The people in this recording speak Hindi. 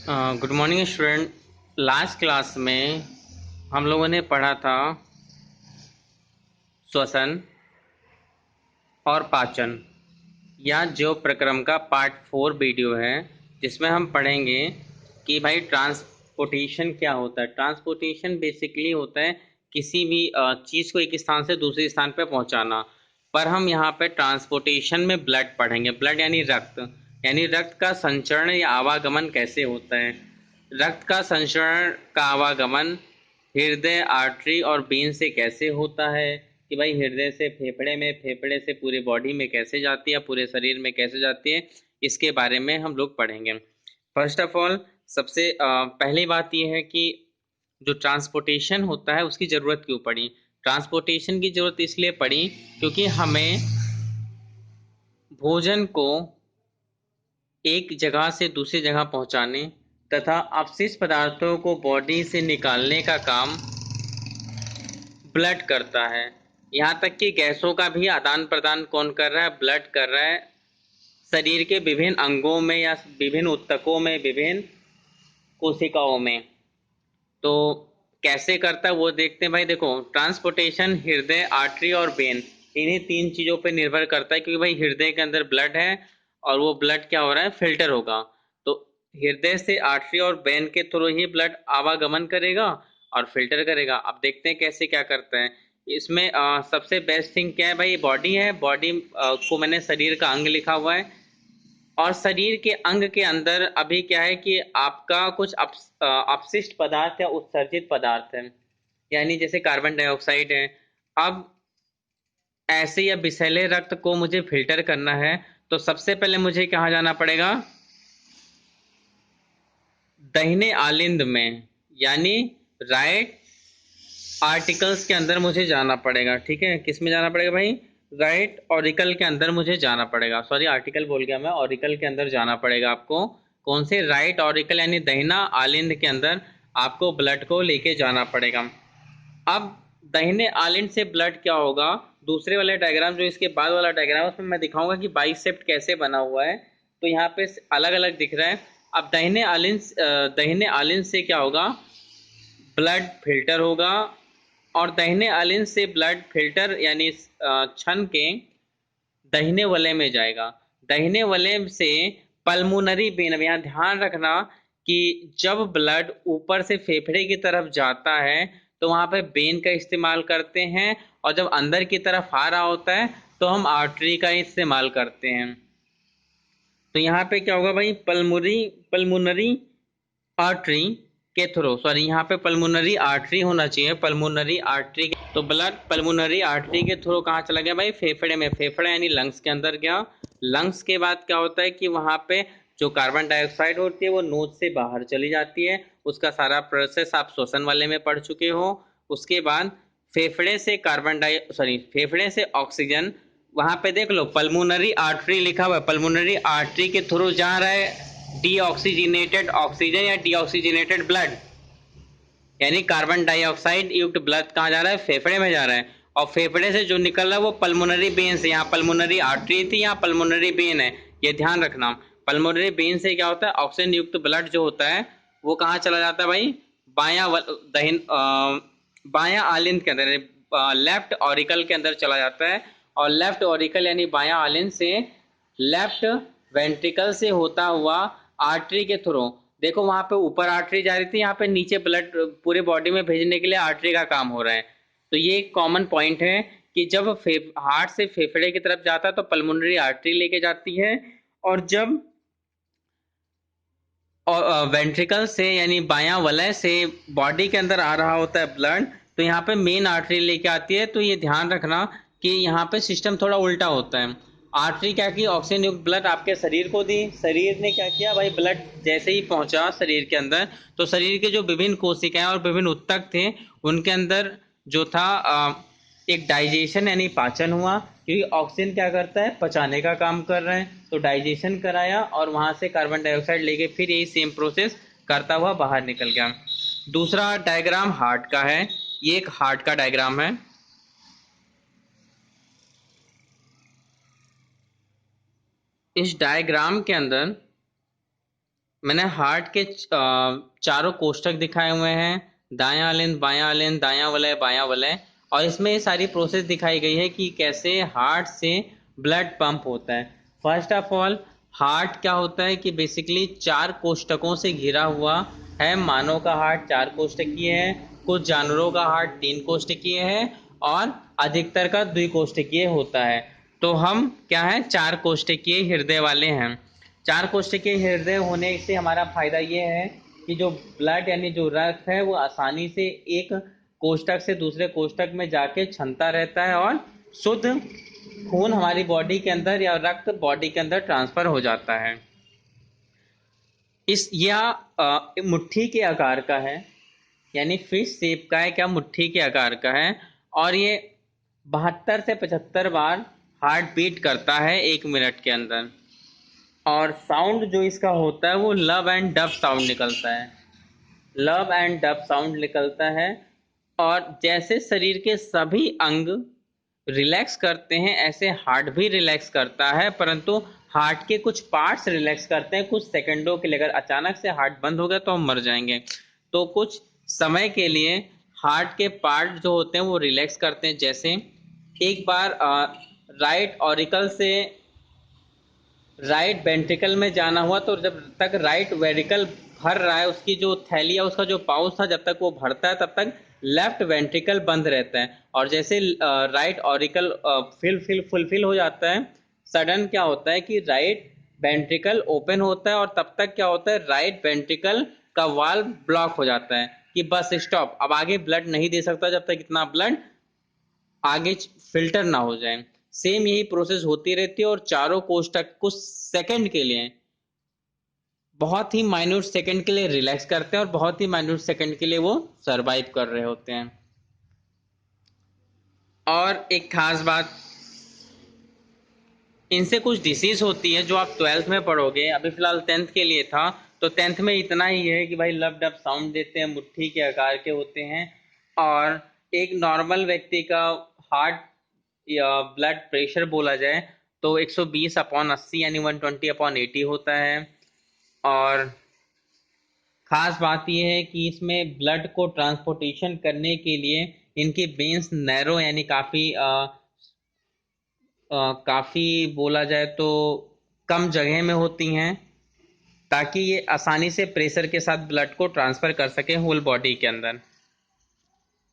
Good morning student. Last class में हम लोगों ने पढ़ा था श्वसन और पाचन या जो प्रक्रम का पार्ट 4 वीडियो है, जिसमें हम पढ़ेंगे कि भाई ट्रांसपोर्टेशन क्या होता है। ट्रांसपोर्टेशन बेसिकली होता है किसी भी चीज़ को एक स्थान से दूसरे स्थान पर पहुंचाना। पर हम यहाँ पे ट्रांसपोर्टेशन में ब्लड पढ़ेंगे। ब्लड यानी रक्त का संचरण या आवागमन कैसे होता है। रक्त का संचरण का आवागमन हृदय, आर्टरी और वेन से कैसे होता है कि भाई हृदय से फेफड़े में, फेफड़े से पूरे बॉडी में कैसे जाती है, पूरे शरीर में कैसे जाती है, इसके बारे में हम लोग पढ़ेंगे। फर्स्ट ऑफ ऑल सबसे पहली बात यह है कि जो ट्रांसपोर्टेशन होता है उसकी ज़रूरत क्यों पड़ी। ट्रांसपोर्टेशन की ज़रूरत इसलिए पड़ी क्योंकि हमें भोजन को एक जगह से दूसरी जगह पहुंचाने तथा अपशिष्ट पदार्थों को बॉडी से निकालने का काम ब्लड करता है। यहाँ तक कि गैसों का भी आदान प्रदान कौन कर रहा है? ब्लड कर रहा है। शरीर के विभिन्न अंगों में या विभिन्न ऊतकों में, विभिन्न कोशिकाओं में। तो कैसे करता है वो देखते हैं। भाई देखो, ट्रांसपोर्टेशन हृदय, आर्टरी और वेन, इन्हीं तीन चीज़ों पे निर्भर करता है। क्योंकि भाई हृदय के अंदर ब्लड है और वो ब्लड क्या हो रहा है? फिल्टर होगा। तो हृदय से आर्टरी और वेन के थ्रू ही ब्लड आवागमन करेगा और फिल्टर करेगा। अब देखते हैं कैसे क्या करता है। इसमें सबसे बेस्ट थिंग क्या है भाई? बॉडी है। बॉडी को मैंने शरीर का अंग लिखा हुआ है और शरीर के अंग के अंदर अभी क्या है कि आपका कुछ अपशिष्ट पदार्थ या उत्सर्जित पदार्थ है, यानी जैसे कार्बन डाइऑक्साइड है। अब ऐसे या विषैले रक्त को मुझे फिल्टर करना है तो सबसे पहले मुझे कहाँ जाना पड़ेगा? दाहिने आलिंद में, यानी राइट आर्टिकल्स के अंदर मुझे जाना पड़ेगा। ठीक है, किस में जाना पड़ेगा भाई? राइट ऑरिकल के अंदर मुझे जाना पड़ेगा। सॉरी, आर्टिकल बोल गया मैं, ऑरिकल के अंदर जाना पड़ेगा आपको। कौन से? राइट ऑरिकल यानी दाहिना आलिंद के अंदर आपको ब्लड को लेके जाना पड़ेगा। अब दाहिने आलिंद से ब्लड क्या होगा? दूसरे वाले डायग्राम, जो इसके बाद वाला डायग्राम है, उसमें मैं दिखाऊंगा कि बाइसेप्ट कैसे बना हुआ है। तो यहाँ पे अलग अलग दिख रहा है। अब दाहिने आलिंद से क्या होगा? ब्लड फिल्टर होगा और दाहिने आलिंद से ब्लड फिल्टर यानी छन के दाहिने वलय में जाएगा। दाहिने वलय से पल्मोनरी वेन, अब यहाँ ध्यान रखना कि जब ब्लड ऊपर से फेफड़े की तरफ जाता है तो वहां पे वेन का इस्तेमाल करते हैं, और जब अंदर की तरफ आ रहा होता है तो हम आर्टरी का इस्तेमाल करते हैं। तो यहाँ पे क्या होगा भाई? पल्मोनरी आर्टरी के थ्रू, सॉरी यहाँ पे पल्मोनरी आर्टरी होना चाहिए, पल्मोनरी आर्टरी। तो ब्लड पल्मोनरी आर्टरी के थ्रू कहाँ चला गया भाई? फेफड़े में। फेफड़ा यानी लंग्स के अंदर गया। लंग्स के बाद क्या होता है कि वहाँ पे जो कार्बन डाइऑक्साइड होती है वो नोज से बाहर चली जाती है। उसका सारा प्रोसेस आप श्वसन वाले में पढ़ चुके हो। उसके बाद फेफड़े से ऑक्सीजन, वहां पे देख लो पल्मोनरी आर्टरी लिखा हुआ है, पल्मोनरी आर्टरी के थ्रू जा रहा है डीऑक्सीजनेटेड ऑक्सीजन या डीऑक्सीजनेटेड ब्लड, यानी कार्बन डाइऑक्साइड युक्त ब्लड कहाँ जा रहा है? फेफड़े में जा रहा है। और फेफड़े से जो निकल रहा है वो पल्मोनरी वेन से, यहाँ पल्मोनरी आर्टरी थी, यहाँ पल्मोनरी वेन है, ये ध्यान रखना। पल्मोनरी वेन से क्या होता है? ऑक्सीजन युक्त ब्लड जो होता है वो कहाँ चला जाता है भाई? बायां आलिंद के अंदर, लेफ्ट ऑरिकल के अंदर चला जाता है। और लेफ्ट ऑरिकल यानी बायां आलिंद से लेफ्ट वेंट्रिकल से होता हुआ आर्टरी के थ्रू, देखो वहां पे ऊपर आर्टरी जा रही थी, यहाँ पे नीचे ब्लड पूरे बॉडी में भेजने के लिए आर्टरी का काम हो रहा है। तो ये एक कॉमन पॉइंट है कि जब हार्ट से फेफड़े की तरफ जाता है तो पल्मोनरी आर्टरी लेके जाती है, और जब और वेंट्रिकल से यानी बायां वलय से बॉडी के अंदर आ रहा होता है ब्लड, तो यहाँ पे मेन आर्टरी लेके आती है। तो ये ध्यान रखना कि यहाँ पे सिस्टम थोड़ा उल्टा होता है। आर्टरी क्या की? ऑक्सीजन युक्त ब्लड आपके शरीर को दी। शरीर ने क्या किया भाई? ब्लड जैसे ही पहुंचा शरीर के अंदर तो शरीर के जो विभिन्न कोशिकाएं और विभिन्न ऊतक थे उनके अंदर जो था एक डाइजेशन यानी पाचन हुआ, क्योंकि ऑक्सीजन क्या करता है? पचाने का काम कर रहा है। तो डाइजेशन कराया और वहां से कार्बन डाइऑक्साइड लेके फिर यही सेम प्रोसेस करता हुआ बाहर निकल गया। दूसरा डायग्राम हार्ट का है। ये एक हार्ट का डायग्राम है। इस डायग्राम के अंदर मैंने हार्ट के चारों कोष्ठक दिखाए हुए हैं, दायां अलिंद, बायां अलिंद, दायां वलय, बायां वलय, और इसमें ये सारी प्रोसेस दिखाई गई है कि कैसे हार्ट से ब्लड पंप होता है। फर्स्ट ऑफ ऑल, हार्ट क्या होता है कि बेसिकली चार कोष्ठकों से घिरा हुआ है। मानव का हार्ट चार कोष्ठकीय है, कुछ जानवरों का हार्ट तीन कोष्ठकीय है, और अधिकतर का द्विकोष्ठकीय होता है। तो हम क्या है, चार कोष्ठकीय हृदय वाले हैं। चार कोष्ठकीय हृदय होने से हमारा फायदा ये है कि जो ब्लड यानी जो रक्त है वो आसानी से एक कोष्ठक से दूसरे कोष्ठक में जाके क्षमता रहता है, और शुद्ध खून हमारी बॉडी के अंदर या रक्त बॉडी के अंदर ट्रांसफर हो जाता है। इस यह मुट्ठी के आकार का है, यानी फिश शेप का है, क्या मुट्ठी के आकार का है, और ये 72 से 75 बार हार्ट बीट करता है 1 मिनट के अंदर। और साउंड जो इसका होता है वो लव एंड डब साउंड निकलता है, लव एंड डब साउंड निकलता है। और जैसे शरीर के सभी अंग रिलैक्स करते हैं ऐसे हार्ट भी रिलैक्स करता है, परंतु हार्ट के कुछ पार्ट्स रिलैक्स करते हैं कुछ सेकंडों के लिए। अगर अचानक से हार्ट बंद हो गया तो हम मर जाएंगे, तो कुछ समय के लिए हार्ट के पार्ट जो होते हैं वो रिलैक्स करते हैं। जैसे एक बार राइट ऑरिकल से राइट वेंट्रिकल में जाना हुआ, तो जब तक राइट वेंट्रिकल भर रहा है, उसकी जो थैली है उसका जो पाउच था, जब तक वो भरता है तब तक लेफ्ट वेंट्रिकल बंद रहता है। और जैसे राइट ऑरिकल फुलफिल हो जाता है, सडन क्या होता है कि राइट वेंट्रिकल ओपन होता है, और तब तक क्या होता है, राइट वेंट्रिकल का वाल्व ब्लॉक हो जाता है कि बस स्टॉप, अब आगे ब्लड नहीं दे सकता जब तक इतना ब्लड आगे फिल्टर ना हो जाए। सेम यही प्रोसेस होती रहती है, और चारों कोष्ठक कुछ सेकंड के लिए, बहुत ही माइन्यूट सेकंड के लिए रिलैक्स करते हैं, और बहुत ही माइन्यूट सेकंड के लिए वो सरवाइव कर रहे होते हैं। और एक खास बात, इनसे कुछ डिसीज होती है जो आप 12th में पढ़ोगे, अभी फिलहाल 10th के लिए था, तो 10th में इतना ही है कि भाई लब डब साउंड देते हैं, मुट्ठी के आकार के होते हैं, और एक नॉर्मल व्यक्ति का हार्ट या ब्लड प्रेशर बोला जाए तो 120/80 यानी 120/80 होता है। और खास बात यह है कि इसमें ब्लड को ट्रांसपोर्टेशन करने के लिए इनकी वेन्स नैरो यानी काफ़ी बोला जाए तो कम जगह में होती हैं, ताकि ये आसानी से प्रेशर के साथ ब्लड को ट्रांसफ़र कर सके होल बॉडी के अंदर।